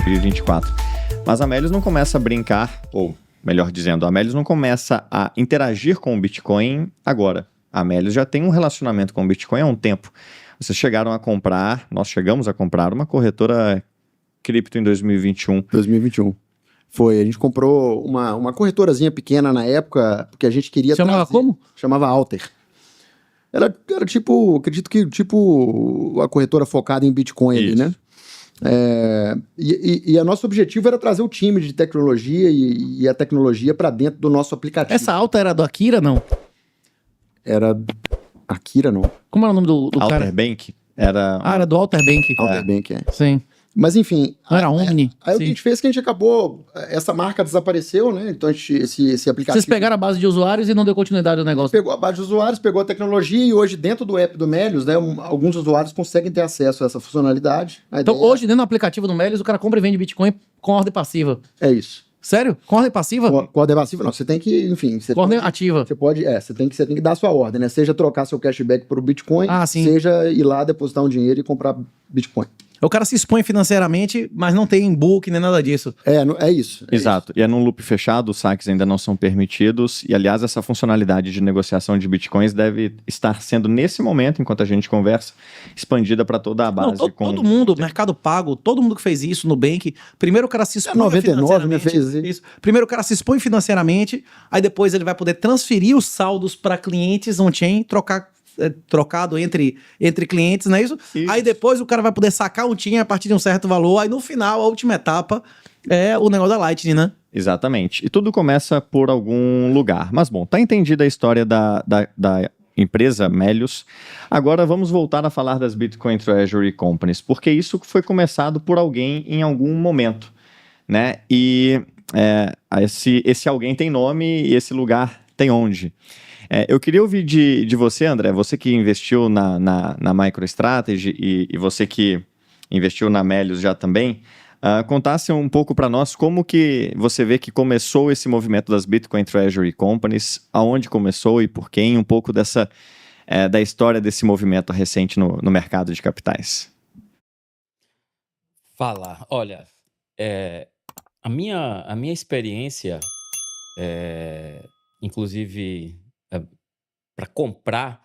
2024. Mas a Melius não começa a brincar, ou melhor dizendo, a Melius não começa a interagir com o Bitcoin agora. A Melius já tem um relacionamento com o Bitcoin há um tempo. Vocês chegaram a comprar, nós chegamos a comprar uma corretora cripto em 2021. 2021. Foi, a gente comprou uma corretorazinha pequena na época, porque a gente queria Chamava como? Chamava Alter. Era tipo, acredito que tipo a corretora focada em Bitcoin ali, né? E o nosso objetivo era trazer o time de tecnologia e a tecnologia para dentro do nosso aplicativo. Essa alta era do Akira, não? Era Akira, não. Como era o nome do cara? Alter Bank? Era... Ah, era do Alter Bank. Alter Bank, é. Sim. Mas enfim... Não era Omni? Aí o que a gente fez é que a gente acabou... Essa marca desapareceu, né? Então esse aplicativo... Vocês pegaram a base de usuários e não deu continuidade ao negócio? Pegou a base de usuários, pegou a tecnologia e hoje dentro do app do Melius, né? Alguns usuários conseguem ter acesso a essa funcionalidade. Então hoje dentro do aplicativo do Melius o cara compra e vende Bitcoin com ordem passiva. É isso. Sério? Com ordem passiva? Com ordem passiva não, você tem que, enfim... Com ordem ativa. Você tem que dar a sua ordem, né? Seja trocar seu cashback por Bitcoin, seja ir lá depositar um dinheiro e comprar Bitcoin. O cara se expõe financeiramente, mas não tem book nem nada disso. É isso. Exato. E é num loop fechado, os saques ainda não são permitidos. E, aliás, essa funcionalidade de negociação de bitcoins deve estar sendo, nesse momento, enquanto a gente conversa, expandida para toda a base. Não, todo mundo, Mercado Pago, todo mundo que fez isso no Nubank, primeiro o cara se expõe 99, né, fez isso. Primeiro o cara se expõe financeiramente, aí depois ele vai poder transferir os saldos para clientes on-chain, trocado entre clientes, não é isso? Aí depois o cara vai poder sacar um TIN a partir de um certo valor, aí no final, a última etapa é o negócio da Lightning, né? Exatamente. E tudo começa por algum lugar. Mas bom, tá entendida a história da empresa Melius. Agora vamos voltar a falar das Bitcoin Treasury Companies, porque isso foi começado por alguém em algum momento, né? E esse alguém tem nome e esse lugar tem onde. Eu queria ouvir de você, André, você que investiu na MicroStrategy e você que investiu na Melius já também, contasse um pouco para nós como que você vê que começou esse movimento das Bitcoin Treasury Companies, aonde começou e por quem, um pouco da história desse movimento recente no mercado de capitais. Olha, a minha experiência, inclusive... para comprar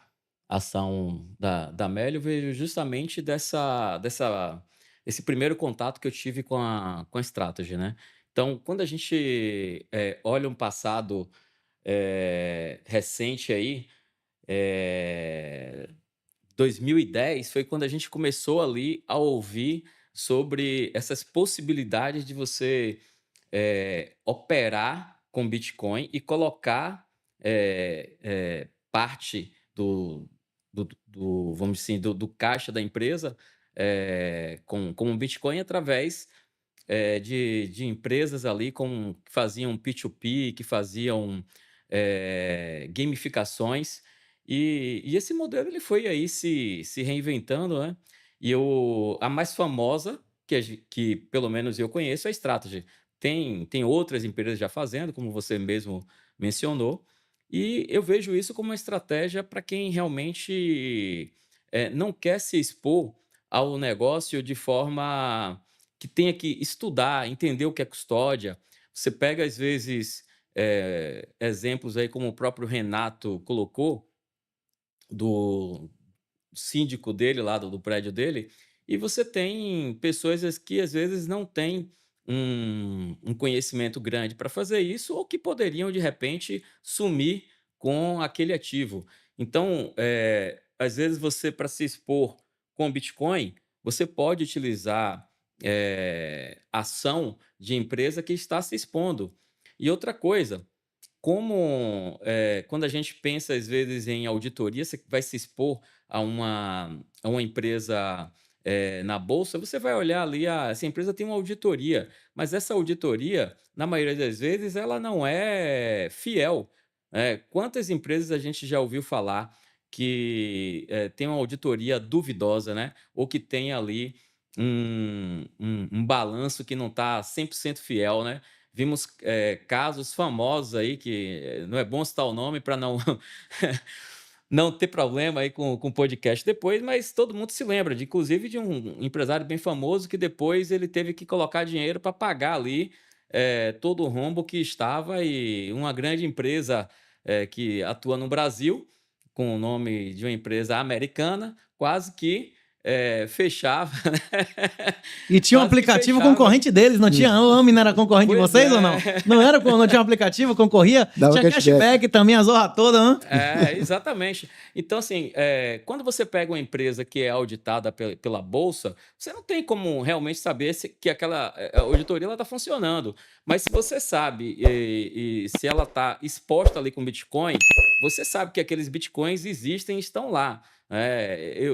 ação da Melius, veio justamente esse primeiro contato que eu tive com a Strategy, né? Então, quando a gente olha um passado recente aí, 2010 foi quando a gente começou ali a ouvir sobre essas possibilidades de você operar com Bitcoin e colocar parte vamos dizer assim, do caixa da empresa com Bitcoin através de empresas ali que faziam P2P, que faziam gamificações, e esse modelo ele foi aí se reinventando, né? E a mais famosa, que pelo menos eu conheço, é a Strategy. Tem outras empresas já fazendo, como você mesmo mencionou, e eu vejo isso como uma estratégia para quem realmente não quer se expor ao negócio de forma que tenha que estudar, entender o que é custódia. Você pega, às vezes, exemplos aí como o próprio Renato colocou, do síndico dele, lá do prédio dele, e você tem pessoas que às vezes não têm um conhecimento grande para fazer isso, ou que poderiam, de repente, sumir com aquele ativo. Então, às vezes você, para se expor com Bitcoin, você pode utilizar ação de empresa que está se expondo. E outra coisa, quando a gente pensa, às vezes, em auditoria, você vai se expor a uma empresa na bolsa, você vai olhar ali, essa empresa tem uma auditoria, mas essa auditoria, na maioria das vezes, ela não é fiel. Quantas empresas a gente já ouviu falar que tem uma auditoria duvidosa, né? Ou que tem ali um balanço que não está 100% fiel, né? Vimos casos famosos aí, que não é bom citar o nome para não ter problema aí com o podcast depois, mas todo mundo se lembra, inclusive de um empresário bem famoso que depois ele teve que colocar dinheiro para pagar ali todo o rombo que estava, e uma grande empresa que atua no Brasil, com o nome de uma empresa americana, quase que fechava, né? E tinha um aplicativo concorrente deles, não tinha? O AMI não era concorrente de vocês ou não? Não tinha um aplicativo, concorria? Dava tinha cashback também, a zorra toda, né? Exatamente. Então, assim, quando você pega uma empresa que é auditada pela Bolsa, você não tem como realmente saber que aquela auditoria está funcionando. Mas se você sabe e se ela está exposta ali com Bitcoin, você sabe que aqueles Bitcoins existem e estão lá.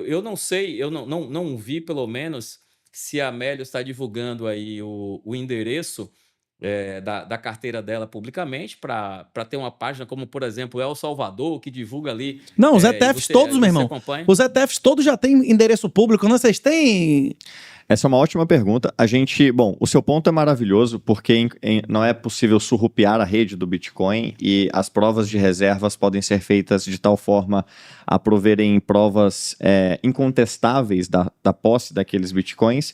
Eu não sei, eu não vi, pelo menos, se a Melius está divulgando aí o endereço da carteira dela publicamente para ter uma página como, por exemplo, El Salvador, que divulga ali. Não, os ETFs todos, meu irmão. Os ETFs todos já têm endereço público, não? Vocês têm... Essa é uma ótima pergunta. O seu ponto é maravilhoso, porque não é possível surrupiar a rede do Bitcoin e as provas de reservas podem ser feitas de tal forma a proverem provas incontestáveis da posse daqueles Bitcoins.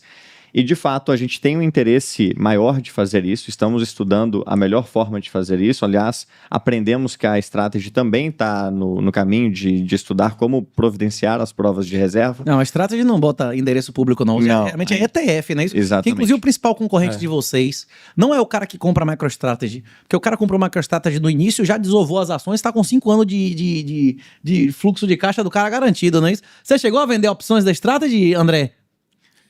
E, de fato, a gente tem um interesse maior de fazer isso, estamos estudando a melhor forma de fazer isso. Aliás, aprendemos que a Strategy também está no caminho de estudar como providenciar as provas de reserva. Não, a Strategy não bota endereço público, não. Realmente é ETF, né? Isso? Exatamente. Que, inclusive, o principal concorrente de vocês não é o cara que compra a MicroStrategy, porque o cara comprou a MicroStrategy no início, já desovou as ações, está com 5 anos de fluxo de caixa do cara garantido, não é isso? Você chegou a vender opções da Strategy, André?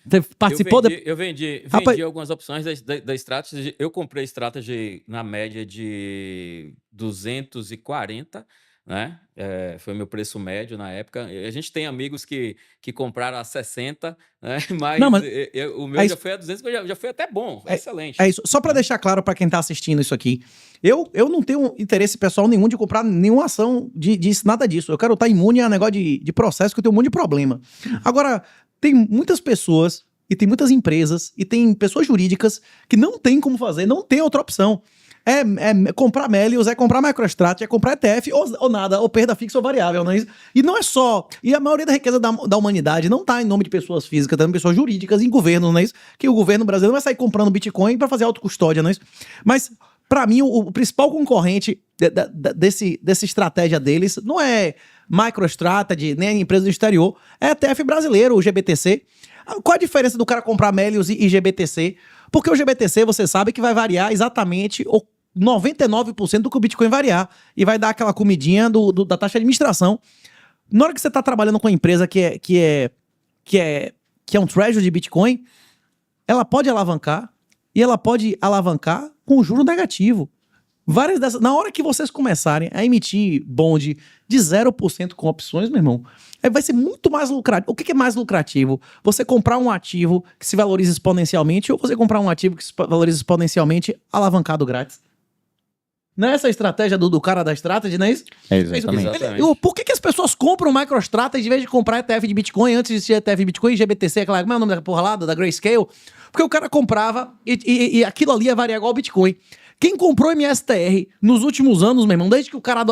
Você participou? Eu vendi algumas opções da Strategy. Eu comprei a Strategy na média de 240, né? Foi o meu preço médio na época. A gente tem amigos que compraram a 60, né? Mas o meu já foi a 200, já foi até bom, excelente. É isso. Só para deixar claro para quem está assistindo isso aqui, eu não tenho interesse pessoal nenhum de comprar nenhuma ação nada disso. Eu quero estar imune a negócio de processo, que eu tenho um monte de problema. Agora, tem muitas pessoas e tem muitas empresas e tem pessoas jurídicas que não tem como fazer, não tem outra opção. É comprar Melius, é comprar MicroStrategy, é comprar ETF ou nada, ou perda fixa ou variável, não é isso? E não é só... E a maioria da riqueza da humanidade não está em nome de pessoas físicas, está em pessoas jurídicas, em governos, não é isso? Que o governo brasileiro vai sair comprando Bitcoin para fazer autocustódia, não é isso? Mas, para mim, o principal concorrente dessa estratégia deles não é MicroStrategy, nem a empresa do exterior, é ETF brasileiro, o GBTC. Qual a diferença do cara comprar Melius e GBTC? Porque o GBTC, você sabe que vai variar exatamente 99% do que o Bitcoin variar. E vai dar aquela comidinha da taxa de administração. Na hora que você está trabalhando com uma empresa que é um treasury de Bitcoin, ela pode alavancar, e ela pode alavancar com juro negativo. Várias dessas... Na hora que vocês começarem a emitir bond de 0% com opções, meu irmão, vai ser muito mais lucrativo. O que é mais lucrativo? Você comprar um ativo que se valoriza exponencialmente ou você comprar um ativo que se valoriza exponencialmente alavancado grátis? Não é essa a estratégia do cara da Strategy, não é isso? Exatamente. Por que as pessoas compram MicroStrategy em vez de comprar ETF de Bitcoin antes de ser ETF de Bitcoin e GBTC, como é o nome da porra lá, da Grayscale? Porque o cara comprava e aquilo ali ia variar igual ao Bitcoin. Quem comprou MSTR nos últimos anos, meu irmão, desde que o cara...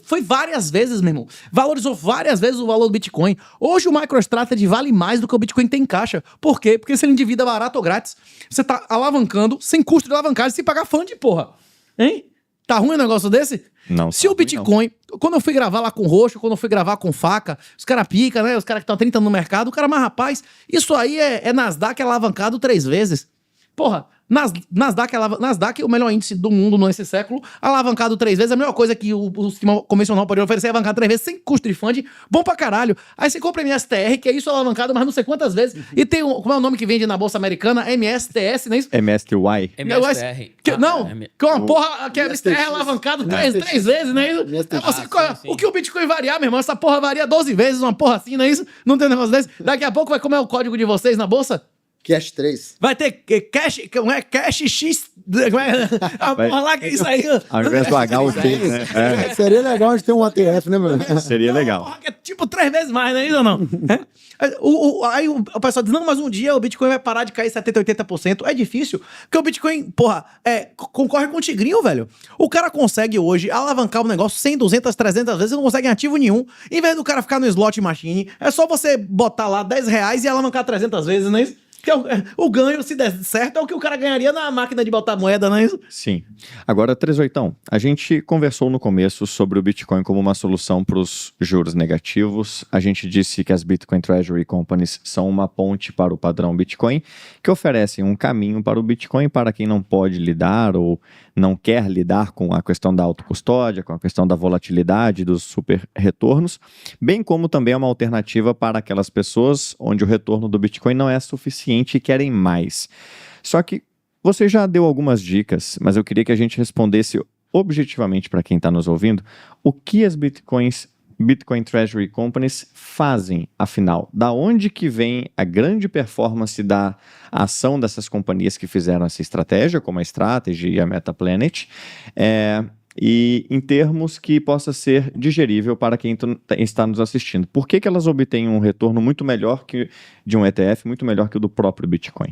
Foi várias vezes, meu irmão. Valorizou várias vezes o valor do Bitcoin. Hoje o MicroStrategy vale mais do que o Bitcoin tem em caixa. Por quê? Porque se ele endivida barato ou grátis, você tá alavancando sem custo de alavancagem, sem pagar fund, porra. Hein? Tá ruim um negócio desse? Não. Se o Bitcoin... Quando eu fui gravar lá com Roxo, quando eu fui gravar com Faca, os caras pica, né? Os caras que estão 30 anos no mercado, o cara, mas rapaz, isso aí é Nasdaq alavancado 3 vezes. Porra, Nasdaq, o melhor índice do mundo nesse século, alavancado 3 vezes, é a melhor coisa que o sistema convencional pode oferecer, alavancado 3 vezes, sem custo de fund, bom pra caralho. Aí você compra MSTR, que é isso alavancado, mas não sei quantas vezes, e tem como é o nome que vende na Bolsa Americana? MSTS, não é isso? MSTY. MSTR. Que é uma porra, que é MSTR alavancado 3 vezes, não é isso? O que o Bitcoin variar, meu irmão, essa porra varia 12 vezes, uma porra assim, não é isso? Não tem um negócio desse? Daqui a pouco vai como é o código de vocês na Bolsa? Cash 3. Vai ter Cash, como é? Cash X... A porra lá que é isso aí. Ao invés do H, o T, né? Seria legal a gente ter um ATF, né, mano? Seria legal. Porra, que é tipo 3 vezes mais, não é isso ou não? Aí o pessoal diz, não, mas um dia o Bitcoin vai parar de cair 70%, 80%. É difícil, porque o Bitcoin, porra, concorre com o tigrinho, velho. O cara consegue hoje alavancar o negócio 100, 200, 300 vezes e não consegue em ativo nenhum. Em vez do cara ficar no slot machine, é só você botar lá R$10 e alavancar 300 vezes, não é isso? Que o ganho, se der certo, é o que o cara ganharia na máquina de botar moeda, não é isso? Sim. Agora, 38, a gente conversou no começo sobre o Bitcoin como uma solução para os juros negativos. A gente disse que as Bitcoin Treasury Companies são uma ponte para o padrão Bitcoin, que oferecem um caminho para o Bitcoin para quem não pode lidar ou não quer lidar com a questão da autocustódia, com a questão da volatilidade, dos super retornos, bem como também é uma alternativa para aquelas pessoas onde o retorno do Bitcoin não é suficiente e querem mais. Só que você já deu algumas dicas, mas eu queria que a gente respondesse objetivamente para quem está nos ouvindo, o que as Bitcoin Treasury Companies fazem, afinal? Da onde que vem a grande performance da ação dessas companhias que fizeram essa estratégia, como a Strategy e a Metaplanet, e em termos que possa ser digerível para quem está nos assistindo? Por que elas obtêm um retorno muito melhor que de um ETF, muito melhor que o do próprio Bitcoin?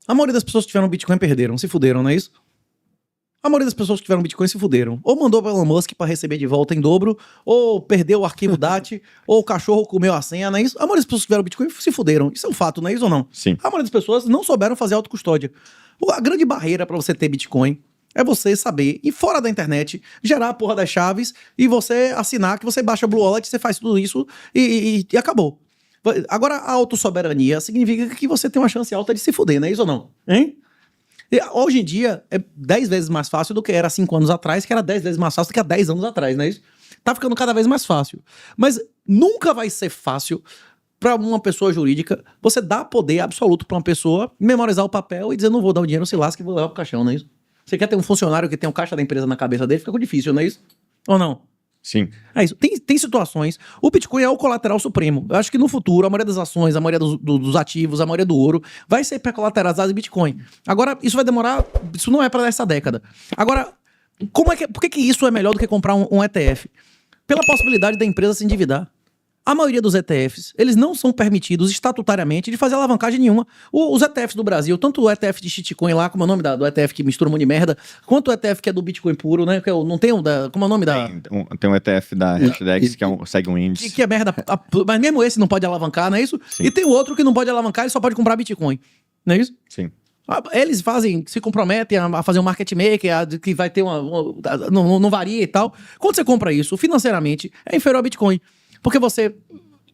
A maioria das pessoas que tiveram Bitcoin perderam, se fuderam, não é isso? A maioria das pessoas que tiveram Bitcoin se fuderam. Ou mandou para Elon Musk para receber de volta em dobro, ou perdeu o arquivo DAT, ou o cachorro comeu a senha, não é isso? A maioria das pessoas que tiveram Bitcoin se fuderam. Isso é um fato, não é isso ou não? Sim. A maioria das pessoas não souberam fazer autocustódia. A grande barreira para você ter Bitcoin é você saber, e fora da internet, gerar a porra das chaves e você assinar que você baixa Blue Wallet, você faz tudo isso e acabou. Agora, a autossoberania significa que você tem uma chance alta de se fuder, não é isso ou não? Hein? E hoje em dia, é 10 vezes mais fácil do que era 5 anos atrás, que era 10 vezes mais fácil do que há 10 anos atrás, não é isso? Tá ficando cada vez mais fácil. Mas nunca vai ser fácil para uma pessoa jurídica você dar poder absoluto para uma pessoa memorizar o papel e dizer, não vou dar o dinheiro, se lasca e vou levar pro caixão, não é isso? Você quer ter um funcionário que tem um caixa da empresa na cabeça dele, fica difícil, não é isso? Ou não? Sim. É isso. Tem situações. O Bitcoin é o colateral supremo. Eu acho que no futuro, a maioria das ações, a maioria dos ativos, a maioria do ouro vai ser pré-colateralizado em Bitcoin. Agora, isso vai demorar. Isso não é para essa década. Agora, por que isso é melhor do que comprar um ETF? Pela possibilidade da empresa se endividar. A maioria dos ETFs, eles não são permitidos estatutariamente de fazer alavancagem nenhuma. Os ETFs do Brasil, tanto o ETF de shitcoin lá, como é o nome do ETF que mistura um monte de merda, quanto o ETF que é do Bitcoin puro, né? Que não tem como é o nome da... Tem um ETF da Hashdex que segue um índice. Que é merda. Mas mesmo esse não pode alavancar, não é isso? Sim. E tem outro que não pode alavancar, ele só pode comprar Bitcoin. Não é isso? Sim. Eles se comprometem a fazer um market maker, que vai ter não varia e tal. Quando você compra isso, financeiramente, é inferior ao Bitcoin. Porque você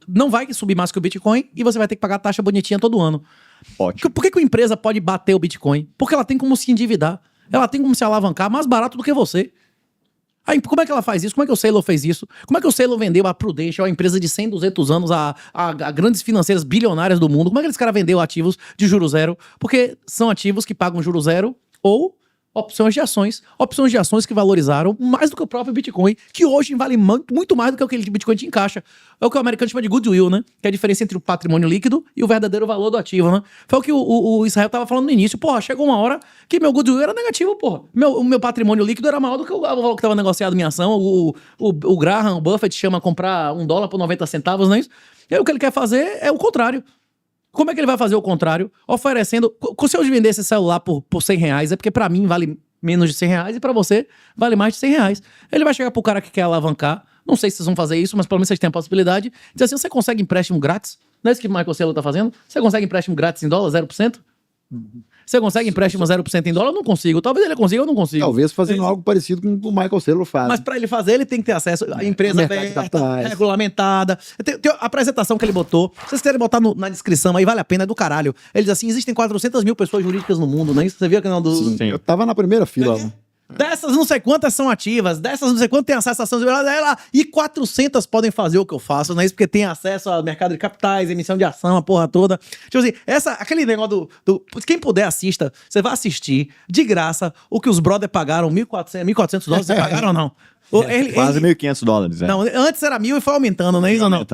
não vai subir mais que o Bitcoin e você vai ter que pagar taxa bonitinha todo ano. Ótimo. Por que uma empresa pode bater o Bitcoin? Porque ela tem como se endividar. Ela tem como se alavancar mais barato do que você. Aí, como é que ela faz isso? Como é que o Saylor fez isso? Como é que o Saylor vendeu a Prudential, a empresa de 100, 200 anos, a grandes financeiras bilionárias do mundo? Como é que esse cara vendeu ativos de juro zero? Porque são ativos que pagam juro zero ou opções de ações que valorizaram mais do que o próprio Bitcoin, que hoje vale muito mais do que o que o Bitcoin te encaixa. É o que o americano chama de goodwill, né? Que é a diferença entre o patrimônio líquido e o verdadeiro valor do ativo, né? Foi o que o Israel tava falando no início. Porra, chegou uma hora que meu goodwill era negativo, porra. O meu patrimônio líquido era maior do que o valor que tava negociado minha ação. O Graham, o Buffett chama comprar $1 por 90 centavos, não é isso? E aí o que ele quer fazer é o contrário. Como é que ele vai fazer o contrário? Oferecendo... Se eu vender esse celular por R$100, é porque pra mim vale menos de R$100 e pra você vale mais de R$100. Ele vai chegar pro cara que quer alavancar, não sei se vocês vão fazer isso, mas pelo menos vocês têm a possibilidade, dizer assim, você consegue empréstimo grátis? Não é isso que o Michael Saylor tá fazendo? Você consegue empréstimo grátis em dólar, 0%? Você consegue empréstimo 0% em dólar? Eu não consigo. Talvez ele consiga, eu não consigo. Talvez fazendo algo parecido com o que o Michael Saylor faz. Mas para ele fazer, ele tem que ter acesso à empresa aberta, regulamentada. Tem a apresentação que ele botou. Se vocês quiserem botar na descrição aí, vale a pena, é do caralho. Ele diz assim, existem 400 mil pessoas jurídicas no mundo, né? Você viu que não do... Sim, eu tava na primeira fila. Dessas não sei quantas são ativas, dessas não sei quantas têm acesso a ações e 400 podem fazer o que eu faço, não é isso? Porque tem acesso ao mercado de capitais, emissão de ação, a porra toda. Tipo assim, aquele negócio quem puder assista, você vai assistir de graça o que os brothers pagaram, $1.400, vocês pagaram ou não? Quase $1.500. Não, antes era 1.000 e foi aumentando, não é isso ou não?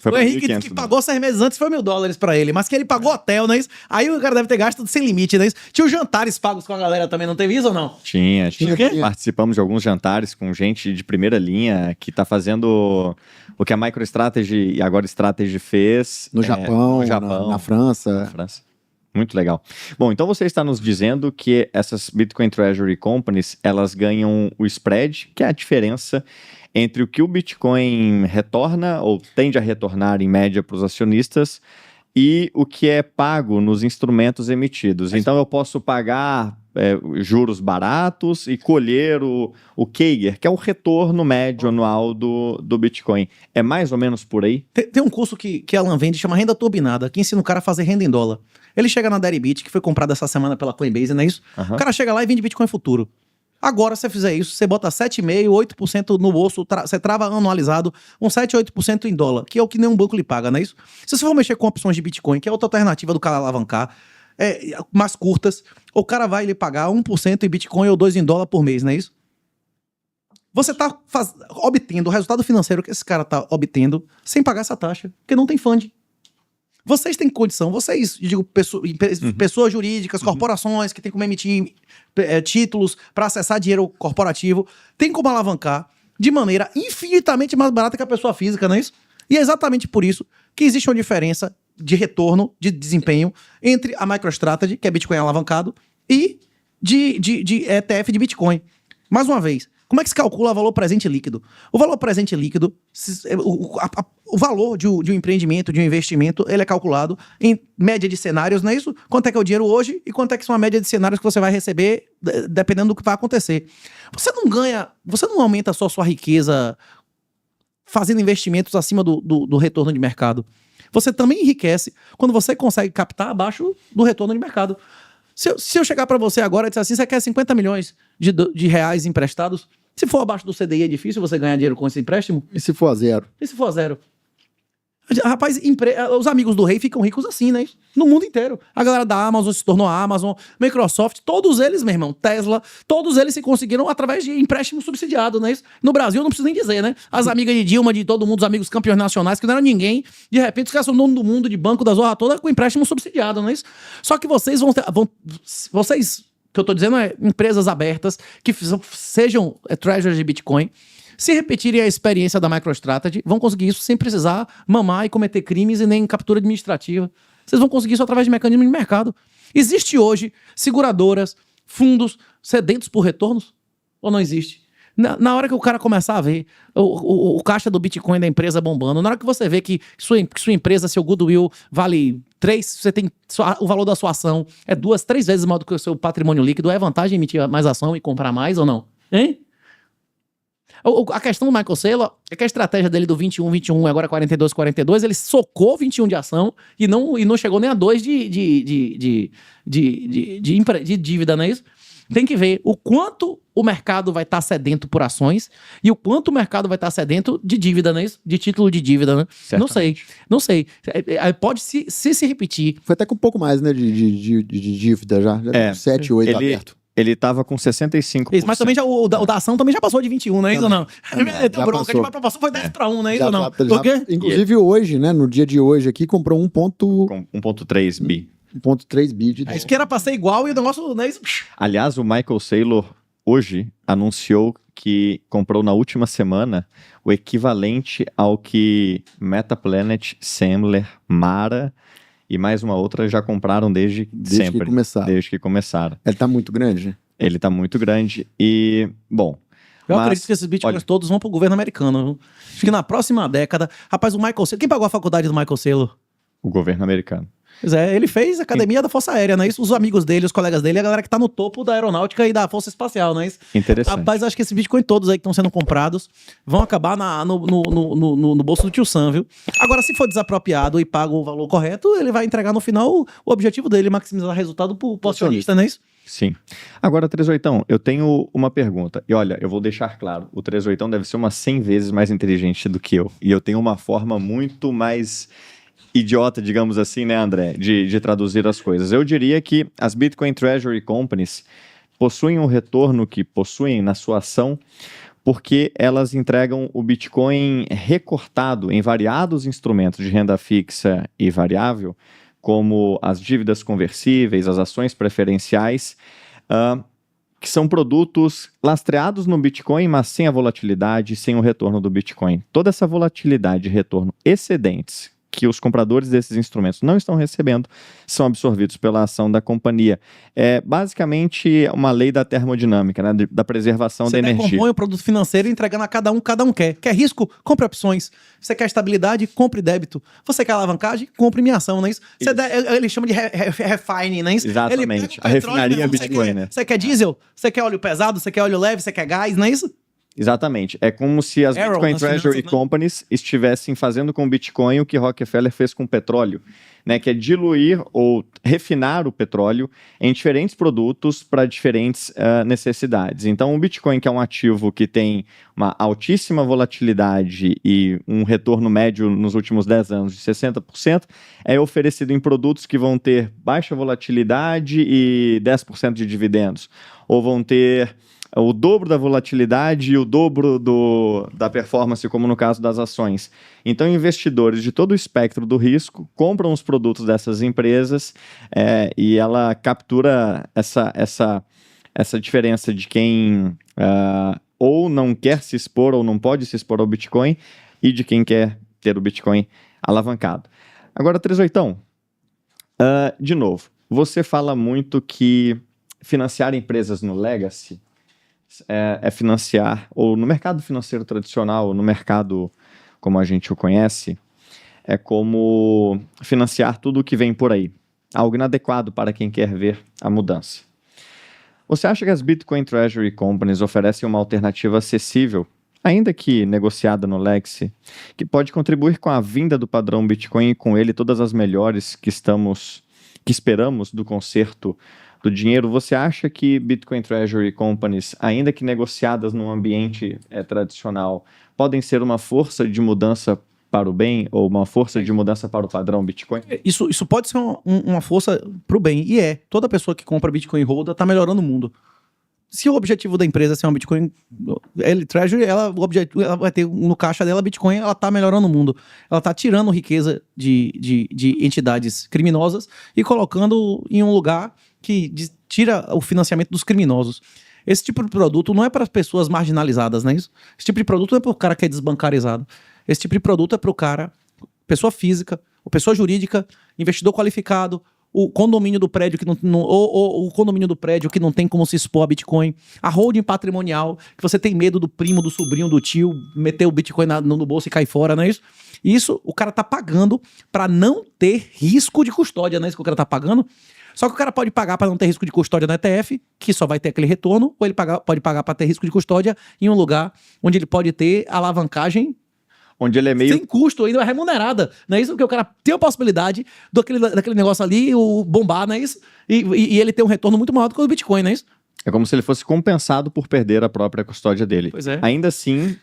O Henrique disse que pagou 6 meses antes, foi $1.000 pra ele, mas que ele pagou hotel, não é isso? Aí o cara deve ter gasto sem limite, não é isso? Tinha os jantares pagos com a galera também, não teve isso ou não? Tinha. Participamos de alguns jantares com gente de primeira linha que tá fazendo o que a MicroStrategy e agora Strategy fez no Japão, na França. Na França. Muito legal. Bom, então você está nos dizendo que essas Bitcoin Treasury Companies, elas ganham o spread, que é a diferença entre o que o Bitcoin retorna ou tende a retornar em média para os acionistas e o que é pago nos instrumentos emitidos. Então eu posso pagar juros baratos e colher o CAGR, que é o retorno médio anual do Bitcoin. É mais ou menos por aí? Tem um curso que a Alan vende, chama Renda Turbinada, que ensina o cara a fazer renda em dólar. Ele chega na Deribit, que foi comprada essa semana pela Coinbase, não é isso? O cara chega lá e vende Bitcoin futuro. Agora, se você fizer isso, você bota 7,5%, 8% no bolso, você trava anualizado, 7, 8% em dólar, que é o que nenhum banco lhe paga, não é isso? Se você for mexer com opções de Bitcoin, que é outra alternativa do cara alavancar, mais curtas, o cara vai lhe pagar 1% em Bitcoin ou 2% em dólar por mês, não é isso? Você está obtendo o resultado financeiro que esse cara está obtendo sem pagar essa taxa, porque não tem fund. Vocês têm condição, vocês, digo, pessoas jurídicas, corporações que têm como emitir títulos para acessar dinheiro corporativo, tem como alavancar de maneira infinitamente mais barata que a pessoa física, não é isso? E é exatamente por isso que existe uma diferença de retorno, de desempenho, entre a MicroStrategy, que é Bitcoin alavancado, e de ETF de Bitcoin. Mais uma vez, como é que se calcula o valor presente líquido? O valor presente líquido, o valor de um empreendimento, de um investimento, ele é calculado em média de cenários, não é isso? Quanto é que é o dinheiro hoje e quanto é que são a média de cenários que você vai receber, dependendo do que vai acontecer. Você não aumenta só sua riqueza fazendo investimentos acima do retorno de mercado. Você também enriquece quando você consegue captar abaixo do retorno de mercado. Se eu chegar para você agora e disser assim, você quer 50 milhões de reais emprestados, se for abaixo do CDI é difícil você ganhar dinheiro com esse empréstimo? E se for a zero? E se for a zero? Rapaz, os amigos do rei ficam ricos assim, né? No mundo inteiro. A galera da Amazon se tornou a Amazon, Microsoft, todos eles, meu irmão, Tesla, todos eles se conseguiram através de empréstimo subsidiado, né? No Brasil, não preciso nem dizer, né? As amigas de Dilma, de todo mundo, os amigos campeões nacionais, que não eram ninguém, de repente os caras são dono do mundo, de banco da zorra toda, com empréstimo subsidiado, não é isso? Só que vocês vocês, que eu tô dizendo empresas abertas, que sejam treasuries de Bitcoin, se repetirem a experiência da MicroStrategy, vão conseguir isso sem precisar mamar e cometer crimes e nem captura administrativa. Vocês vão conseguir isso através de mecanismos de mercado. Existe hoje seguradoras, fundos sedentos por retornos? Ou não existe? Na hora que o cara começar a ver o caixa do Bitcoin da empresa bombando, na hora que você vê que sua empresa, seu goodwill vale 3, você tem o valor da sua ação é 2, 3 vezes maior do que o seu patrimônio líquido, é vantagem emitir mais ação e comprar mais ou não? Hein? A questão do Michael Saylor é que a estratégia dele do 21, agora 42, ele socou 21 de ação e não chegou nem a 2 de dívida, não é isso? Tem que ver o quanto o mercado vai estar sedento por ações e o quanto o mercado vai estar sedento de dívida, não é isso? De título de dívida, né? Não sei. Pode se repetir. Foi até com um pouco mais, né, de dívida já. 7, 8 aberto. Ele tava com 65%. Isso, mas também o da ação também já passou de 21, não é isso ou não? Deu bronca, a proporção foi 10-1, não é isso ou não? Inclusive hoje, né, no dia de hoje aqui, comprou 1.3 bi. 1.3 bi de dólar. Isso que era pra ser igual e o negócio, não é isso? Aliás, o Michael Saylor hoje anunciou que comprou na última semana o equivalente ao que Metaplanet, Semler, Mara e mais uma outra já compraram desde sempre. Desde que começaram. Ele tá muito grande, né? Ele tá muito grande e, bom... Eu acredito que esses bitcoins todos vão pro governo americano. Acho que na próxima década... Rapaz, o Michael Saylor... Quem pagou a faculdade do Michael Saylor? O governo americano. Pois é, ele fez a academia da Força Aérea, não é isso? Os amigos dele, os colegas dele, a galera que tá no topo da aeronáutica e da Força Espacial, não é isso? Interessante. Rapaz, acho que esses bitcoins todos aí que estão sendo comprados vão acabar no bolso do tio Sam, viu? Agora, se for desapropriado e paga o valor correto, ele vai entregar no final o objetivo dele, maximizar resultado pro acionista, não é isso? Sim. Agora, 38, eu tenho uma pergunta. E olha, eu vou deixar claro, o 38 deve ser umas 100 vezes mais inteligente do que eu. E eu tenho uma forma muito mais... idiota, digamos assim, né, André, de traduzir as coisas. Eu diria que as Bitcoin Treasury Companies possuem um retorno que possuem na sua ação porque elas entregam o Bitcoin recortado em variados instrumentos de renda fixa e variável, como as dívidas conversíveis, as ações preferenciais, que são produtos lastreados no Bitcoin, mas sem a volatilidade, sem o retorno do Bitcoin. Toda essa volatilidade e retorno excedentes que os compradores desses instrumentos não estão recebendo são absorvidos pela ação da companhia. É basicamente uma lei da termodinâmica, né, da preservação da energia. Você decompõe o produto financeiro entregando a cada um quer. Quer risco? Compre opções. Você quer estabilidade? Compre débito. Você quer alavancagem? Compre minha ação, não é isso? Ele chama de refine, não é isso? Exatamente. A refinaria Bitcoin, né? Você quer diesel? Você quer óleo pesado? Você quer óleo leve? Você quer gás? Não é isso? Exatamente. É como se as Bitcoin Treasury Companies estivessem fazendo com o Bitcoin o que Rockefeller fez com o petróleo, né? Que é diluir ou refinar o petróleo em diferentes produtos para diferentes necessidades. Então, o Bitcoin, que é um ativo que tem uma altíssima volatilidade e um retorno médio nos últimos 10 anos de 60%, é oferecido em produtos que vão ter baixa volatilidade e 10% de dividendos, ou vão ter o dobro da volatilidade e o dobro da performance, como no caso das ações. Então, investidores de todo o espectro do risco compram os produtos dessas empresas e ela captura essa diferença de quem ou não quer se expor ou não pode se expor ao Bitcoin e de quem quer ter o Bitcoin alavancado. Agora, 38ão, de novo, você fala muito que financiar empresas no Legacy é financiar, ou no mercado financeiro tradicional, ou no mercado como a gente o conhece, é como financiar tudo o que vem por aí. Algo inadequado para quem quer ver a mudança. Você acha que as Bitcoin Treasury Companies oferecem uma alternativa acessível, ainda que negociada no Legacy, que pode contribuir com a vinda do padrão Bitcoin e com ele todas as melhores que esperamos do concerto do dinheiro? Você acha que Bitcoin Treasury Companies, ainda que negociadas num ambiente tradicional, podem ser uma força de mudança para o bem ou uma força de mudança para o padrão Bitcoin? Isso pode ser uma força para o bem, e toda pessoa que compra Bitcoin Holder está melhorando o mundo. Se o objetivo da empresa é ser uma Bitcoin Treasury, ela vai ter no caixa dela Bitcoin, ela está melhorando o mundo. Ela está tirando riqueza de entidades criminosas e colocando em um lugar que tira o financiamento dos criminosos. Esse tipo de produto não é para as pessoas marginalizadas, não é isso? Esse tipo de produto não é para o cara que é desbancarizado. Esse tipo de produto é para o cara, pessoa física, ou pessoa jurídica, investidor qualificado, o condomínio do prédio o condomínio do prédio que não tem como se expor a Bitcoin, a holding patrimonial, que você tem medo do primo, do sobrinho, do tio, meter o Bitcoin no bolso e cair fora, não é isso? Isso o cara tá pagando para não ter risco de custódia, não é isso que o cara tá pagando? Só que o cara pode pagar para não ter risco de custódia no ETF, que só vai ter aquele retorno, ou ele pode pagar para ter risco de custódia em um lugar onde ele pode ter alavancagem onde ele é meio... sem custo, ainda é remunerada, não é isso? Porque o cara tem a possibilidade daquele negócio ali, o bombar, não é isso? E ele tem um retorno muito maior do que o Bitcoin, não é isso? É como se ele fosse compensado por perder a própria custódia dele. Pois é. Ainda assim,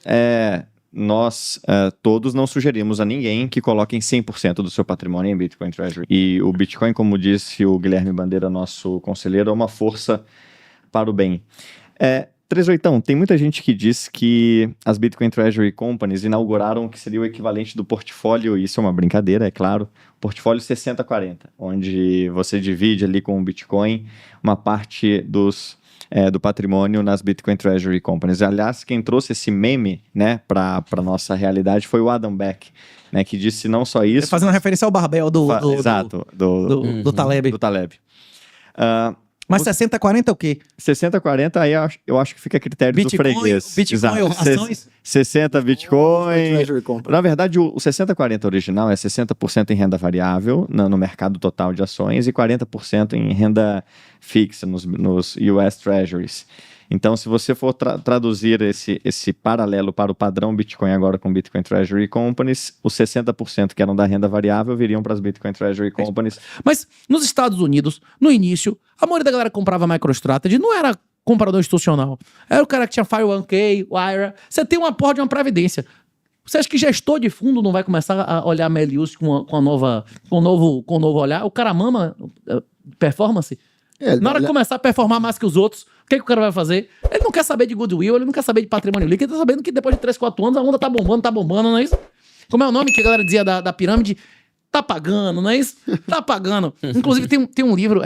nós todos não sugerimos a ninguém que coloquem 100% do seu patrimônio em Bitcoin Treasury. E o Bitcoin, como disse o Guilherme Bandeira, nosso conselheiro, é uma força para o bem. 38ão, tem muita gente que diz que as Bitcoin Treasury Companies inauguraram o que seria o equivalente do portfólio, e isso é uma brincadeira, é claro, portfólio 60-40, onde você divide ali com o Bitcoin uma parte do patrimônio nas Bitcoin Treasury Companies. Aliás, quem trouxe esse meme, né, para a nossa realidade foi o Adam Beck, né, que disse não só isso... Fazendo referência ao Barbel do Taleb. Do Taleb. Mas 60-40 é o quê? 60-40, aí eu acho que fica a critério Bitcoin, do freguês. Bitcoin ou ações? 60 Bitcoin. Na verdade, o 60-40 original é 60% em renda variável no mercado total de ações e 40% em renda fixa nos US Treasuries. Então, se você for traduzir esse paralelo para o padrão Bitcoin agora com Bitcoin Treasury Companies, os 60% que eram da renda variável viriam para as Bitcoin Treasury Companies. Mas nos Estados Unidos, no início, a maioria da galera que comprava MicroStrategy não era comprador institucional. Era o cara que tinha 401k, IRA. Você tem uma porra de uma previdência. Você acha que gestor de fundo não vai começar a olhar Melius com um novo olhar? O cara mama performance. Na hora que começar a performar mais que os outros, O que o cara vai fazer? Ele não quer saber de goodwill, ele não quer saber de patrimônio líquido, ele tá sabendo que depois de 3, 4 anos a onda tá bombando, não é isso? Como é o nome que a galera dizia da pirâmide? Tá pagando, não é isso? Tá pagando. Inclusive tem um livro,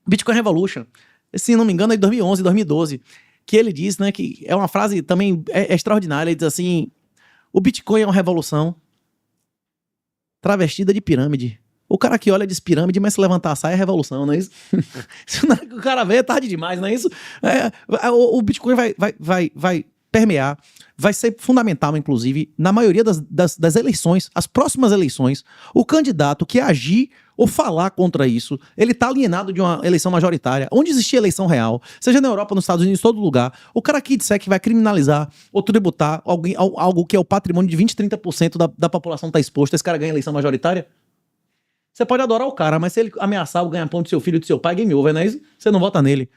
Bitcoin Revolution, se não me engano é de 2011, 2012, que ele diz, né, que é uma frase também extraordinária, ele diz assim, o Bitcoin é uma revolução travestida de pirâmide. O cara que olha diz pirâmide, mas se levantar a saia é revolução, não é isso? O cara vê, é tarde demais, não é isso? O Bitcoin vai permear, vai ser fundamental, inclusive, na maioria das eleições, as próximas eleições, o candidato que agir ou falar contra isso, ele tá alienado de uma eleição majoritária, onde existia eleição real, seja na Europa, nos Estados Unidos, em todo lugar, o cara que disser que vai criminalizar ou tributar algo que é o patrimônio de 20, 30% da população tá exposto, esse cara ganha eleição majoritária? Você pode adorar o cara, mas se ele ameaçar o ganha-pão do seu filho e do seu pai, game over, não é isso? Você não vota nele.